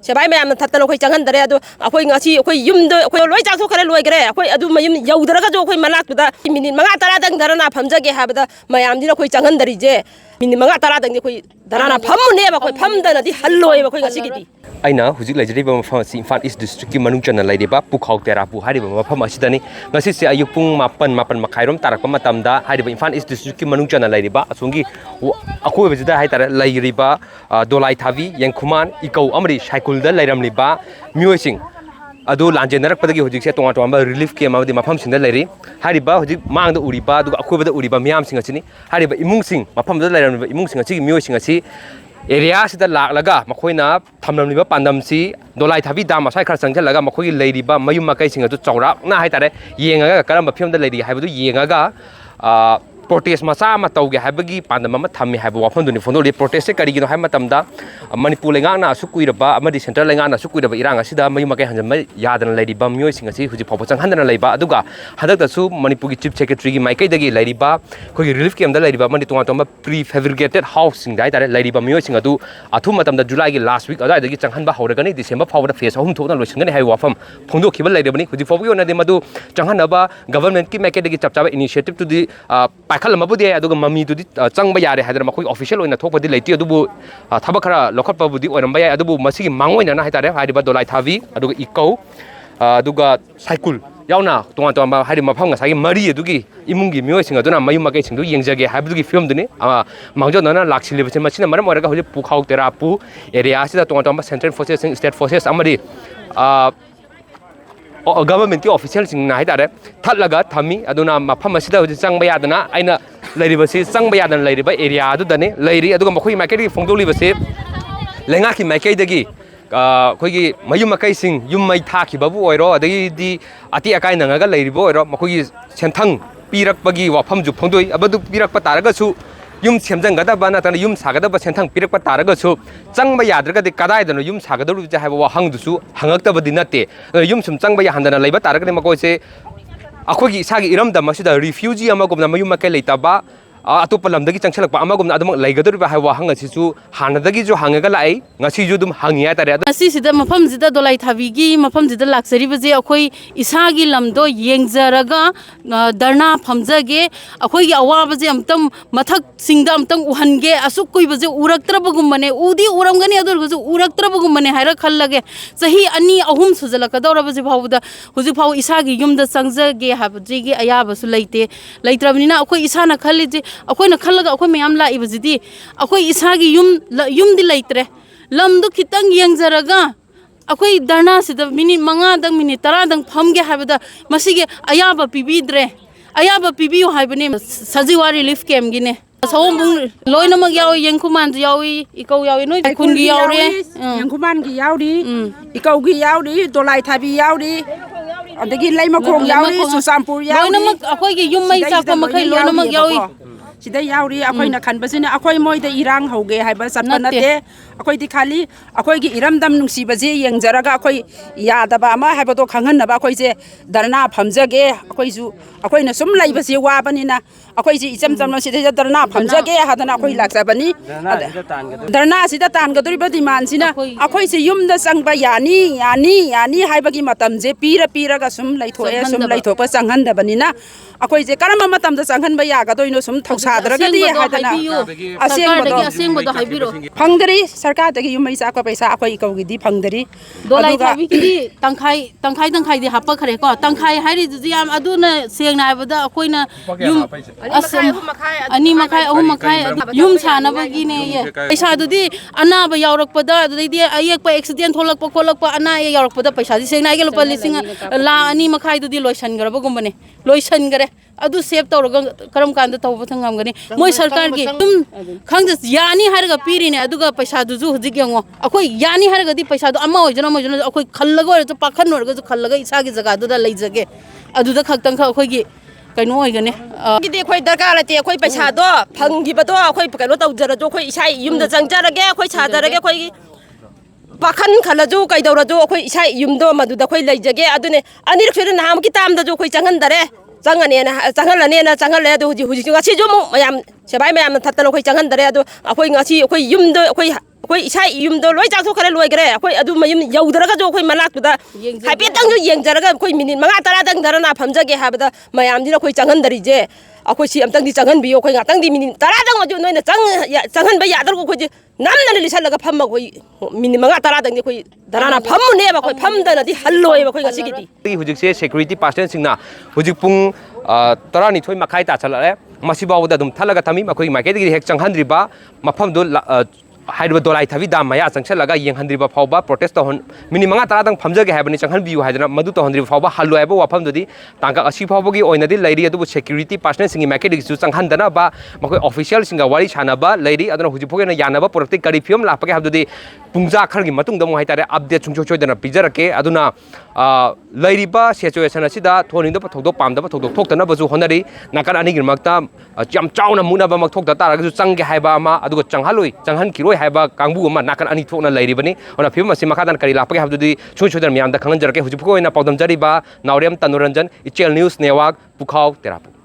Sebai mayam thattana khoi changan dare adu akhoi ngasi akhoi yumdo akhoi loi chak thok khare loi gare akhoi adu mayum yaudaraga jo akhoi manak da minit manga tara dang darana phamjage habada mayam dina khoi changan dari je minit manga tara dang khoi darana phamne ba khoi phamdana di halloi ba khoi ngasi gidi aina hujik lajriba mafam si Imphal East District ki manung chana laidiba pukhau terapu hariba mafam asidani ngasi se ayuk pung mapan makhairom tarakpa matamda hariba Imphal East District ki manung chana laidiba asongi akhoi bejida hai tara lairiba dolai thavi yengkhuman ikau amri cycle da lairamliba myoising adu lanjenarak padagi hujik se tonga tonga relief ke amadi mafam sinda lairi hariba hujik mangda uriba adu akhoi bada uriba miyam sing asini hariba imung sing mafam da lairamliba imung sing asi myoising asi area sida laklaga makoina thamlamliba pandamsi dolai thabi dam asai khar sangthelaga makoi leiriba mayum makai singa tu chawrak na haitare yengaga karamba fiamda leiri haibu yengaga protest macha ma tauge haibagi pandam ma thammi haibu wafam duni phonoli protest se karigino hai matamda manipur lenga na su kuiraba amadi central lenga na su kuiraba iranga sida mayum makai hanjama yadana leiriba myoi singa si huji phaw chang handana leiba aduga hadakta su manipur gi chief secretary gi maikai dagi leiriba khoi relief camp da leiriba mani tonga tonga prefabricated housing dai tare leiriba myoi singa du athu matamda july gi last week adai dagi changhanba hawragani december phawda phase ahum thona loisingani hai wafam phongdo khiba leirabani huji phawgi ona de madu changhanaba government ki maikai dagi chapchaba initiative to di pakhal mabudi aduga mami tu di changba yare hadra makhoi official oina thokpadi leiti adubu thabakara lokhatpa budi oiramba ya adubu masigi mangoina na haitare hariba dolai thavi aduga ikau aduga cycle yauna tonga tonga hari mafam nga sagi mari adugi imungi myoising aduna mayum makai singdu yengjage haibdugi film duni mangjo nana laksile bese machina maram oraga hoje pukhau terapu area sida tonga tonga central forces state forces amari government ki official sing na haitare thatlaga thami aduna mafam asida hoje changba yadana aina leiriba se changba yadana leiriba area adu dane leiri aduga makhoi makai ri phongdoli base lenga ki makai dagi khoi mayum makai sing yum mai thaki babu oiro adagi di ati akai nangaga leiribo oiro makhoi senthang pirakpagi wafam ju phongdoi abadu pirakpa taraga su yum semjangada bana tana yum sagada ba senthang pirakpa taraga su changba yadraga de kadai dano yum sagada ru ja haiba wa hangdu su hangakta badi natte yum sum changba ya handana leiba taraga de makoi se akhoi sagi iram da masida refugee ama gomna mayum makai leitaba atopa lamdagi changchalakpa amagumna adum laigadoriba haiwa hangasisu hanadagi jo hangaga lai ngasi ju dum hangiya tare asi sida mafam sida dolai thabigi mafam sida laksari baje akhoi isagi lamdo yengjaraga darna phamjage akhoi gi awa baje amtam mathak singda amtam uhange asuk koi baje uraktrabagum mane udi uramgani adurgu uraktrabagum mane haira khallage sahi ani ahum sujalaka dawra baje phawda huji phaw isagi yumda changjage habje gi ayaba su leite leitrabnina akhoi isana khalije akhoi khallaga akhoi mayam laibajidi akhoi isagi yumdi leitre lamdu khitang yengjaraga akhoi darna sida minute manga dang minute tara dang phamge habada masige ayaba pibidre ayaba pibiu haibani sajiwa relief camp gine sawong loina mag yawi yengkuman yawi ikau yawi noi kun gi yawi yengkuman gi yawi ikau gi yawi dolai thabi yawi adagi laima khong yawi susampur yawi loina mag akhoi gi yum mai chakpa makhai loina mag yawi sida yauri akhoi na khanbasina akhoi moi da irang hoge haiba satpa nate akhoi di khali akhoi gi iram dam nungsi baje yengjaraga akhoi yadaba ama haiba to khanghan na ba akhoi je darna phamjage akhoi ju akhoi na sum lai base wa banina akhoi ji icham cham sida darna phamjage hadana akhoi laksa bani darna sida tan ga dori ba diman sina akhoi se yum da sangba yani haiba gi matam je pira ga sum lai tho pa sanghan da banina akhoi je karama matam da sanghan ba ya ga doino sum thausadragadi hadana asengbodo haibiro phangdari sarkar dagi yumai sa ko paisa akhoi ikau gi di phangdari dolai thabi gi tangkhai di happa khare ko tangkhai hairi ju yam aduna sengna haibada akoina yum ani makhai ahum makhai yum chana bagi ne ye paisa dudi ana ba yaurakpada dudi ayekpa accident tholakpa kholakpa ana ye yaurakpada paisa di sengna ge lupa lising la ani makhai dudi loisan garba gumbane loisan gare adu save tawraga karam kanda tawba thangam gani moi sarkar gi tum khangda yani harga piri ne aduga paisa du ju hujik yango akoi yani harga di paisa du amma hojana akoi khallaga or ju pakhan orga ju khallaga isa gi jaga du da leijage adu da khaktang kha akoi gi kaino oigane gidi khoi darkar late khoi paisa do phangi ba do khoi kaino tawjara jo khoi isai yumda changjarage khoi chajarage khoi pakhan khala jo kai dawra jo khoi isai yumdo madu da khoi leijage adune anirik sere nam ki tam da jo khoi changan dare changalane adu huji ngasi jo mayam sebai mayam thattana khoi changan dare adu akhoi ngasi akhoi yumdo akhoi ꯑꯩꯈꯣꯏ ꯏꯁꯥ ꯌꯨꯝꯗꯣ ꯂꯣꯏ ꯆꯥꯛꯊꯣꯛꯈ꯭ꯔꯦ ꯂꯣꯏꯈ꯭ꯔꯦ ꯑꯩꯈꯣꯏ ꯑꯗꯨ ꯃꯌꯨꯝ ꯌꯧꯗ꯭ꯔꯒꯁꯨ ꯑꯩꯈꯣꯏ ꯃꯅꯥꯛꯇꯨꯗ ꯍꯥꯏꯐꯦꯠꯇꯪꯁꯨ ꯌꯦꯡꯖꯔꯒ ꯑꯩꯈꯣꯏ ꯃꯤꯅꯤꯠ 5 10 ꯗꯔꯅꯥ ꯐꯝꯖꯒꯦ ꯍꯥꯏꯕꯗ ꯃꯌꯥꯝꯁꯤꯅ ꯑꯩꯈꯣꯏ ꯆꯪꯍꯟꯗꯔꯤꯁꯦ ꯑꯩꯈꯣꯏ ꯁꯤ ꯑꯝꯇꯪꯗꯤ ꯆꯪꯍꯟꯕꯤꯌꯣ ꯑꯩꯈꯣꯏ ꯉꯥꯛꯇꯪꯗꯤ ꯃꯤꯅꯤꯠ 10ꯗꯪ ꯑꯣꯏꯁꯨ ꯅꯣꯏꯅ ꯆꯪꯍꯟꯕ ꯌꯥꯗ꯭ꯔꯒ ꯑꯩꯈꯣꯏꯁꯦ ꯅꯝꯗꯅ ꯂꯤꯁꯜꯂꯒ ꯐꯝꯃ ꯑꯩꯈꯣꯏ ꯃꯤꯅꯤꯠ 5 10ꯗꯪꯗꯤ ꯑꯩꯈꯣꯏ ꯗꯔꯅꯥ ꯐꯝꯃꯨꯅꯦꯕ ꯑꯩꯈꯣꯏ ꯐꯝꯗꯅꯗꯤ ꯍꯜꯂꯣꯏꯕ ꯑꯩꯈꯣꯏ ꯉꯁꯤꯒꯤꯗꯤ ꯍꯧꯖꯤꯛꯁꯦ ꯁꯦꯀ꯭ꯌꯨꯔꯤꯇꯤ ꯄꯥꯔꯁꯅꯦꯜꯁꯤꯡꯅ ꯍꯧꯖꯤꯛ ꯄꯨꯡ 12 ꯃꯈꯥꯏ ꯇꯥꯁꯜꯂꯛꯑꯦ ꯃꯁꯤꯐꯥꯎꯕꯗ ꯑꯗꯨꯝ ꯊꯠꯂꯒ ꯊꯝꯃꯤ ꯑꯩꯈꯣꯏꯒꯤ ꯃꯥꯏꯀꯩꯗꯒꯤ ꯍꯦꯛ ꯆꯪꯍꯟꯗ꯭ꯔꯤꯕ ꯃꯐꯝꯗꯨ हाइरब दोलाई थबी दाम मया चंगसलगा येंहंद्रिबा फावबा प्रोटेस्ट तहन मिनिट 5 10 दंग फमजगे हाइबनि चंगहनबियु हाइदना मदु तहनद्रिबा फावबा हल्लो हाइबा वाफमदुदि तांगा असि फावबगी ओइनदि लैरि अदुबु सेक्युरिटी पर्सनल सिंगी मैकेडिक्सु चंगहनदना बा मखोय ऑफिशियल सिंगा वारी सानबा लैरि अदना हुजि फोगेना यानबा प्रोटेक्ट करि फियम लापगे हाबदुदि पुंजा खरगी मतुंग दमु हाइतारे अपडेट सुंचोचोयदना पिजरके अदुना लैरिबा सिचुएशन असिदा थोनिंदबा थोदो पामदबा थोदो थोक्तनबजु होनरि नाकन अनिगिर मक्ता याम चाउना मुनाबा मक थोक्ता तारगजु चंगे हाइबा अमा अदुगा चंगहलोय चंगहनखिरोय हाइबा कांगबु अमा नाकन अनि थोकना लैरिबनि ओना फिल्म असिम मखादान करि लापगे हाबदुदि सुंचोयदन म्यामदा खंगनजरके हुजि फोगोयना पाउदमजरिबा नावरेम तनुरंजन इचेल न्यूज नेटवर्क पुखाव तेरापु।